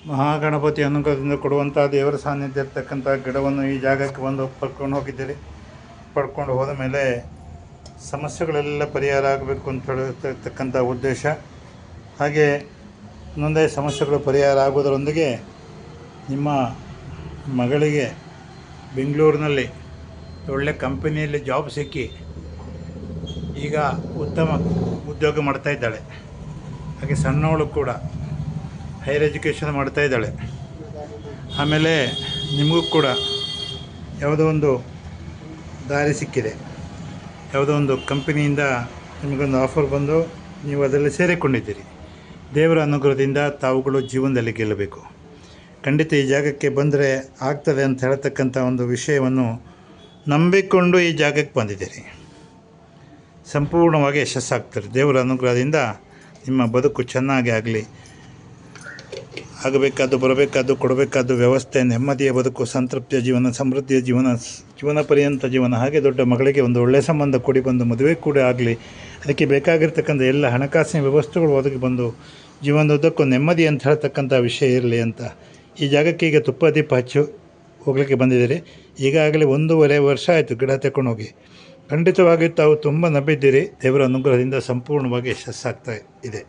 ಮಹಾಗಣಪತಿ ಅನುಗ್ರಹದಿಂದ ಕೊಡುವಂಥ ದೇವರ ಸಾನ್ನಿಧ್ಯ ಇರ್ತಕ್ಕಂಥ ಗಿಡವನ್ನು ಈ ಜಾಗಕ್ಕೆ ಬಂದು ಪಡ್ಕೊಂಡು ಹೋಗಿದ್ದೀರಿ. ಪಡ್ಕೊಂಡು ಹೋದ ಮೇಲೆ ಸಮಸ್ಯೆಗಳೆಲ್ಲ ಪರಿಹಾರ ಆಗಬೇಕು ಅಂತ ಹೇಳಿರ್ತಕ್ಕಂಥ ಉದ್ದೇಶ. ಹಾಗೆ ಇನ್ನೊಂದೇ ಸಮಸ್ಯೆಗಳು ಪರಿಹಾರ ಆಗೋದರೊಂದಿಗೆ ನಿಮ್ಮ ಮಗಳಿಗೆ ಬೆಂಗಳೂರಿನಲ್ಲಿ ಒಳ್ಳೆ ಕಂಪನಿಯಲ್ಲಿ ಜಾಬ್ ಸಿಕ್ಕಿ ಈಗ ಉತ್ತಮ ಉದ್ಯೋಗ ಮಾಡ್ತಾಯಿದ್ದಾಳೆ. ಹಾಗೆ ಸಣ್ಣವಳು ಕೂಡ ಹೈಯರ್ ಎಜುಕೇಷನ್ ಮಾಡ್ತಾಯಿದ್ದಾಳೆ. ಆಮೇಲೆ ನಿಮಗೂ ಕೂಡ ಯಾವುದೋ ಒಂದು ದಾರಿ ಸಿಕ್ಕಿದೆ. ಯಾವುದೋ ಒಂದು ಕಂಪನಿಯಿಂದ ನಿಮಗೊಂದು ಆಫರ್ ಬಂದು ನೀವು ಅದರಲ್ಲಿ ಸೇರಿಕೊಂಡಿದ್ದೀರಿ. ದೇವರ ಅನುಗ್ರಹದಿಂದ ತಾವುಗಳು ಜೀವನದಲ್ಲಿ ಗೆಲ್ಲಬೇಕು. ಖಂಡಿತ ಈ ಜಾಗಕ್ಕೆ ಬಂದರೆ ಆಗ್ತದೆ ಅಂತ ಹೇಳ್ತಕ್ಕಂಥ ಒಂದು ವಿಷಯವನ್ನು ನಂಬಿಕೊಂಡು ಈ ಜಾಗಕ್ಕೆ ಬಂದಿದ್ದೀರಿ. ಸಂಪೂರ್ಣವಾಗಿ ಯಶಸ್ಸಾಗ್ತಾರೆ. ದೇವರ ಅನುಗ್ರಹದಿಂದ ನಿಮ್ಮ ಬದುಕು ಚೆನ್ನಾಗಿ ಆಗಲಿ. ಆಗಬೇಕಾದ್ದು, ಬರಬೇಕಾದ್ದು, ಕೊಡಬೇಕಾದ್ದು ವ್ಯವಸ್ಥೆ, ನೆಮ್ಮದಿಯ ಬದುಕು, ಸಂತೃಪ್ತಿಯ ಜೀವನ, ಸಮೃದ್ಧಿಯ ಜೀವನ ಪರ್ಯಂತ ಜೀವನ. ಹಾಗೆ ದೊಡ್ಡ ಮಗಳಿಗೆ ಒಂದು ಒಳ್ಳೆಯ ಸಂಬಂಧ ಕೂಡಿ ಬಂದು ಮದುವೆ ಕೂಡ ಆಗಲಿ. ಅದಕ್ಕೆ ಬೇಕಾಗಿರ್ತಕ್ಕಂಥ ಎಲ್ಲ ಹಣಕಾಸಿನ ವ್ಯವಸ್ಥೆಗಳು ಒದಗಿ ಬಂದು ಜೀವನದುದ್ದಕ್ಕೂ ನೆಮ್ಮದಿ ಅಂತ ಹೇಳ್ತಕ್ಕಂಥ ವಿಷಯ ಇರಲಿ ಅಂತ ಈ ಜಾಗಕ್ಕೆ ಈಗ ತುಪ್ಪ ದೀಪ ಹಚ್ಚಿ ಹೋಗಲಿಕ್ಕೆ ಬಂದಿದ್ದೀರಿ. ಈಗಾಗಲೇ 1.5 ವರ್ಷ ಆಯಿತು ಗಿಡ ತಗೊಂಡೋಗಿ. ಖಂಡಿತವಾಗಿ ತಾವು ತುಂಬ ನಂಬಿದ್ದೀರಿ. ದೇವರ ಅನುಗ್ರಹದಿಂದ ಸಂಪೂರ್ಣವಾಗಿ ಯಶಸ್ಸಾಗ್ತಾ ಇದೆ.